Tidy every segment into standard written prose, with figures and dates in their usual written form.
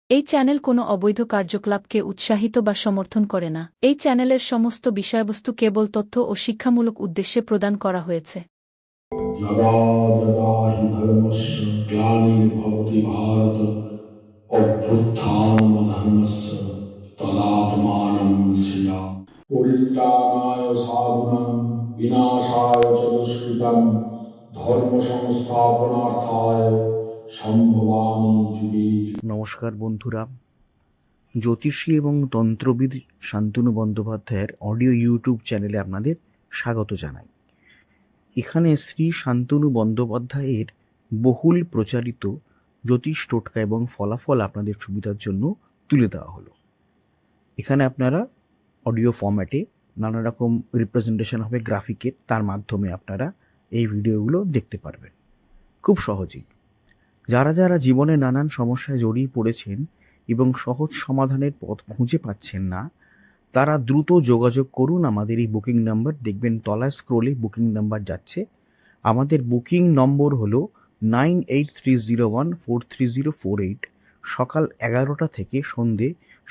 এই চ্যানেল কোনো অবৈধ কার্যকলাপকে উৎসাহিত বা সমর্থন করে না। এই চ্যানেলের সমস্ত বিষয়বস্তু কেবল তথ্য ও শিক্ষামূলক উদ্দেশ্যে প্রদান করা হয়েছে। যদা যদা হি ধর্মস্য গ্লানির্ভবতি ভারত অভ্যুত্থানমধর্মস্য তদাত্মানং সৃজামি। পরিত্রাণায় সাধুনাং বিনাশায় চ দুষ্কৃতং ধর্ম সংস্থাপনার্থায় সম্ভবামি যুগে যুগে। নমস্কার বন্ধুরা, জ্যোতিষী এবং তন্ত্রবিদ শান্তনু বন্দ্যোপাধ্যায়ের অডিও ইউটিউব চ্যানেলে আপনাদের স্বাগত জানাই। এখানে শ্রী শান্তনু বন্দ্যোপাধ্যায়ের বহুল প্রচারিত জ্যোতিষ টোটকা এবং ফলাফল আপনাদের সুবিধার জন্য তুলে দেওয়া হলো। এখানে আপনারা অডিও ফরম্যাটে নানা রকম রিপ্রেজেন্টেশন হবে গ্রাফিকের, তার মাধ্যমে আপনারা এই ভিডিওগুলো দেখতে পারবেন খুব সহজেই। যারা যারা জীবনে নানান সমস্যায় জড়িয়ে পড়েছেন এবং সহজ সমাধানের পথ খুঁজে পাচ্ছেন না, তারা দ্রুত যোগাযোগ করুন আমাদের এই বুকিং নাম্বার। দেখবেন তলায় স্ক্রোলে বুকিং নাম্বার যাচ্ছে। আমাদের বুকিং নম্বর হলো 9830143048। সকাল 11টা থেকে সন্ধে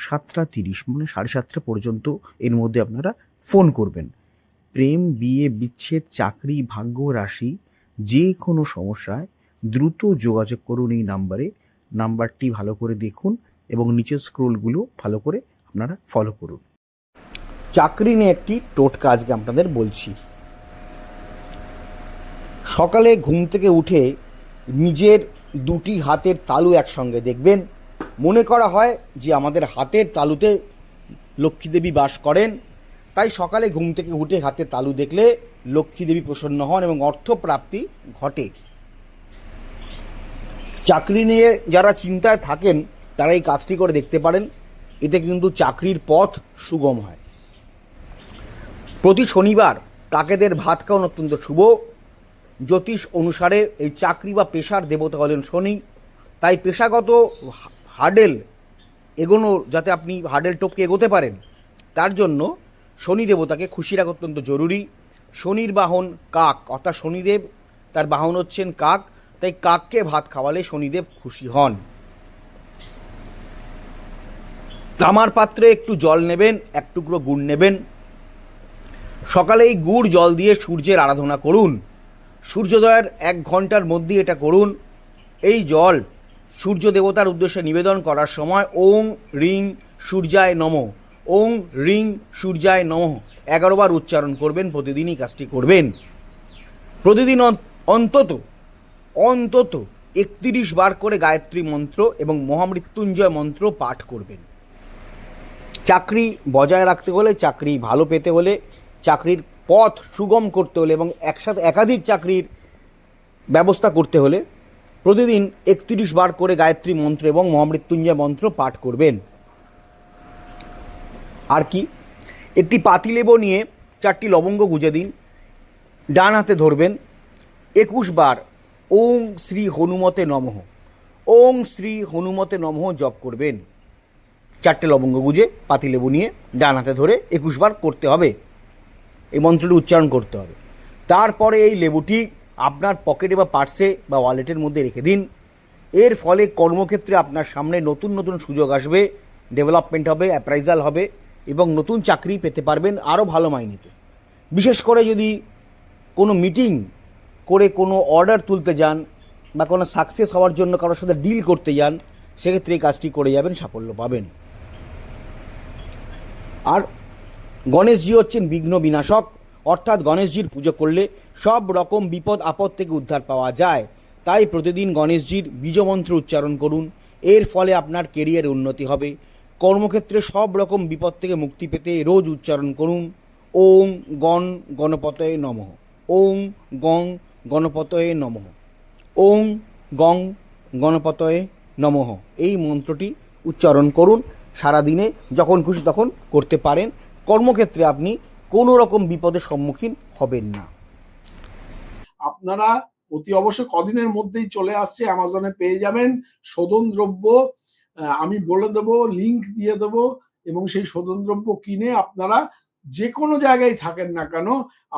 7:30 মানে 7:30 পর্যন্ত এর মধ্যে আপনারা ফোন করবেন। প্রেম, বিয়ে, বিচ্ছেদ, চাকরি, ভাগ্য, রাশি, যে কোনো সমস্যায় দ্রুত যোগাযোগ করুন এই নাম্বারে। নাম্বারটি ভালো করে দেখুন এবং নিচের স্ক্রোলগুলো ভালো করে আপনারা ফলো করুন। চাকরি নিয়ে একটি টোটকা আজকে আপনাদের বলছি। সকালে ঘুম থেকে উঠে নিজের দুটি হাতের তালু একসঙ্গে দেখবেন। মনে করা হয় যে আমাদের হাতের তালুতে লক্ষ্মীদেবী বাস করেন, তাই সকালে ঘুম থেকে উঠে হাতের তালু দেখলে লক্ষ্মীদেবী প্রসন্ন হন এবং অর্থপ্রাপ্তি ঘটে। চাকরি নিয়ে যারা চিন্তায় থাকেন তারা এই কাজটি করে দেখতে পারেন, এতে কিন্তু চাকরির পথ সুগম হয়। প্রতি শনিবার কাকেদের ভাত খাওয়ানো অত্যন্ত শুভ। জ্যোতিষ অনুসারে এই চাকরি বা পেশার দেবতা হলেন শনি, তাই পেশাগত হার্ডেল এগোনো, যাতে আপনি হার্ডেল টপকে এগোতে পারেন, তার জন্য শনি দেবতাকে খুশি রাখা অত্যন্ত জরুরি। শনির বাহন কাক, অর্থাৎ শনিদেব তার বাহন হচ্ছেন কাক, তাই কাককে ভাত খাওয়ালে শনিদেব খুশি হন। তামার পাত্রে একটু জল নেবেন, এক টুকরো গুড় নেবেন। সকালে এই গুড় জল দিয়ে সূর্যের আরাধনা করুন। সূর্যোদয়ের 1 ঘন্টার মধ্যে এটা করুন। এই জল সূর্য দেবতার উদ্দেশ্যে নিবেদন করার সময় ওং রিং সূর্যায় নমঃ, ওং রিং সূর্যায় নমঃ 11 বার উচ্চারণ করবেন। প্রতিদিনই কাজটি করবেন। প্রতিদিন অন্তত 31 বার করে গায়ত্রী মন্ত্র এবং মহামৃত্যুঞ্জয় মন্ত্র পাঠ করবেন। চাকরি বজায় রাখতে হলে, চাকরি ভালো পেতে হলে, চাকরির পথ সুগম করতে হলে এবং একসাথে একাধিক চাকরির ব্যবস্থা করতে হলে প্রতিদিন 31 বার করে গায়ত্রী মন্ত্র এবং মহামৃত্যুঞ্জয় মন্ত্র পাঠ করবেন। আর কি, একটি পাতিলেবু নিয়ে 4টি লবঙ্গ গুঁজে দিন, ডান হাতে ধরবেন। 21 বার ওং শ্রী হনুমতে নমঃ, ওং শ্রী হনুমতে নমঃ জপ করবেন। 4টে লবঙ্গ গুঁজে পাতিলেবু নিয়ে ডান হাতে ধরে 21 বার করতে হবে, এই মন্ত্রটি উচ্চারণ করতে হবে। তারপরে এই লেবুটি আপনার পকেটে বা পার্সে বা ওয়ালেটের মধ্যে রেখে দিন। এর ফলে কর্মক্ষেত্রে আপনার সামনে নতুন নতুন সুযোগ আসবে, ডেভেলপমেন্ট হবে, অ্যাপ্রাইজাল হবে এবং নতুন চাকরি পেতে পারবেন আরও ভালো মাইনেতে। বিশেষ করে যদি কোনো মিটিং করে কোনো অর্ডার তুলতে যান বা কোনো সাকসেস হওয়ার জন্য কারোর সাথে ডিল করতে যান, সেক্ষেত্রে এই কাজটি করে যাবেন, সাফল্য পাবেন। আর গণেশজি হচ্ছেন বিঘ্ন বিনাশক, অর্থাৎ গণেশজির পুজো করলে সব রকম বিপদ আপদ থেকে উদ্ধার পাওয়া যায়। তাই প্রতিদিন গণেশজির বীজমন্ত্র উচ্চারণ করুন। এর ফলে আপনার কেরিয়ারে উন্নতি হবে। কর্মক্ষেত্রে সব রকম বিপদ থেকে মুক্তি পেতে রোজ উচ্চারণ করুন ওং গণ গণপতয়ে নমঃ, ওং গং গণপতয়ে নমঃ, ওং গং গণপতয়ে নমঃ। এই মন্ত্রটি উচ্চারণ করুন। সারাদিনে যখন খুশি তখন করতে পারেন। কর্মক্ষেত্রে আপনি কোনো রকম বিপদের সম্মুখীন হবেন না। আপনারা অতি অবশ্য কদিনের মধ্যেই চলে আসছে, অ্যামাজনে পেয়ে যাবেন শোধন দ্রব্য। আমি বলে দেবো, লিংক দিয়ে দেবো, এবং সেই শোধন দ্রব্য কিনে আপনারা যে কোনো জায়গায় থাকেন না কেন,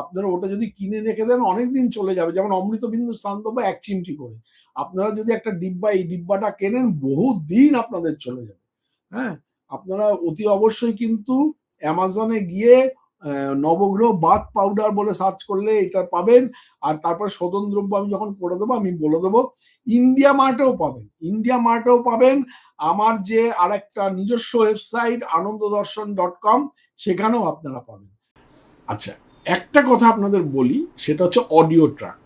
আপনারা ওটা যদি কিনে রেখে দেন অনেকদিন চলে যাবে। যেমন অমৃতবিন্দু স্নান দ্রব্য 1 চিমটি করে, আপনারা যদি একটা ডিব্বা, এই ডিব্বাটা কেনেন, বহু দিন আপনাদের চলে যাবে। হ্যাঁ, আপনারা অতি অবশ্যই কিন্তু অ্যামাজনে গিয়ে নবগ্রহ বাথ পাউডার বলে সার্চ করলে এটা পাবেন। আর তারপর শোধন দ্রব্য আমি যখন করে দেবো, আমি বলে দেবো, ইন্ডিয়া মার্টেও পাবেন, ইন্ডিয়া মার্টেও পাবেন। আমার যে আরেকটা নিজস্ব ওয়েবসাইট ananddarshan.com, সেখানেও আপনারা পাবেন। আচ্ছা, একটা কথা আপনাদের বলি, সেটা হচ্ছে অডিও ট্র্যাক।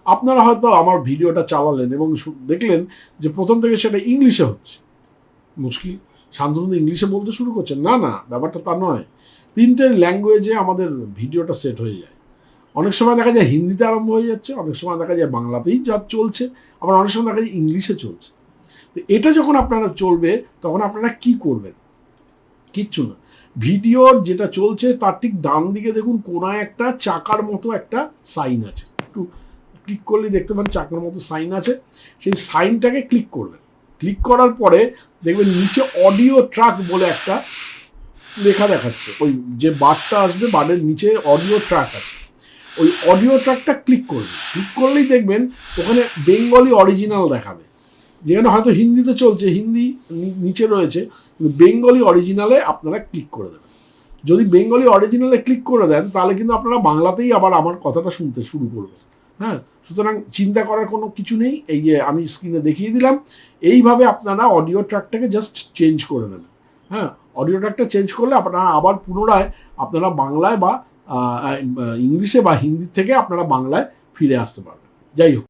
আপনারা হয়তো আমার ভিডিওটা চালালেন এবং দেখলেন যে প্রথম থেকে সেটা ইংলিশে হচ্ছে। মুশকিল, শান্তনু ইংলিশে বলতে শুরু করছেন। না না, ব্যাপারটা তা নয়। 3টে ল্যাঙ্গুয়েজে আমাদের ভিডিওটা সেট হয়ে যায়। অনেক সময় দেখা যায় হিন্দিতে আরম্ভ হয়ে যাচ্ছে, অনেক সময় দেখা যায় বাংলাতেই যা চলছে, আবার অনেক সময় দেখা যায় ইংলিশে চলছে। তো এটা যখন আপনারা চলবে, তখন আপনারা কি করবেন? কিচ্ছু না, ভিডিওর যেটা চলছে তার ঠিক ডান দিকে দেখুন কোনায় একটা চাকার মতো একটা সাইন আছে, একটু ক্লিক করলে দেখতে পান চাকার মতো সাইন আছে। সেই সাইনটাকে ক্লিক করবেন। ক্লিক করার পরে দেখবেন নিচে অডিও ট্র্যাক বলে একটা লেখা দেখাচ্ছে। ওই যে বারটা আসবে, বারের নিচে অডিও ট্র্যাক আছে, ওই অডিও ট্র্যাকটা ক্লিক করবেন। ক্লিক করলেই দেখবেন ওখানে বেঙ্গলি অরিজিনাল দেখাবে। যেখানে হয়তো হিন্দিতে চলছে, হিন্দি নিচে রয়েছে, বেঙ্গলি অরিজিনালে আপনারা ক্লিক করে দেবেন। যদি বেঙ্গলি অরিজিনালে ক্লিক করে দেন, তাহলে কিন্তু আপনারা বাংলাতেই আবার আমার কথাটা শুনতে শুরু করবেন। হ্যাঁ, সুতরাং চিন্তা করার কোনো কিছু নেই। এই যে আমি স্ক্রিনে দেখিয়ে দিলাম, এইভাবে আপনারা অডিও ট্র্যাকটাকে জাস্ট চেঞ্জ করে নেবেন। হ্যাঁ, অডিও ট্র্যাকটা চেঞ্জ করলে আপনারা আবার পুনরায় আপনারা বাংলায় বা ইংলিশে বা হিন্দি থেকে আপনারা বাংলায় ফিরে আসতে পারবেন। যাই হোক।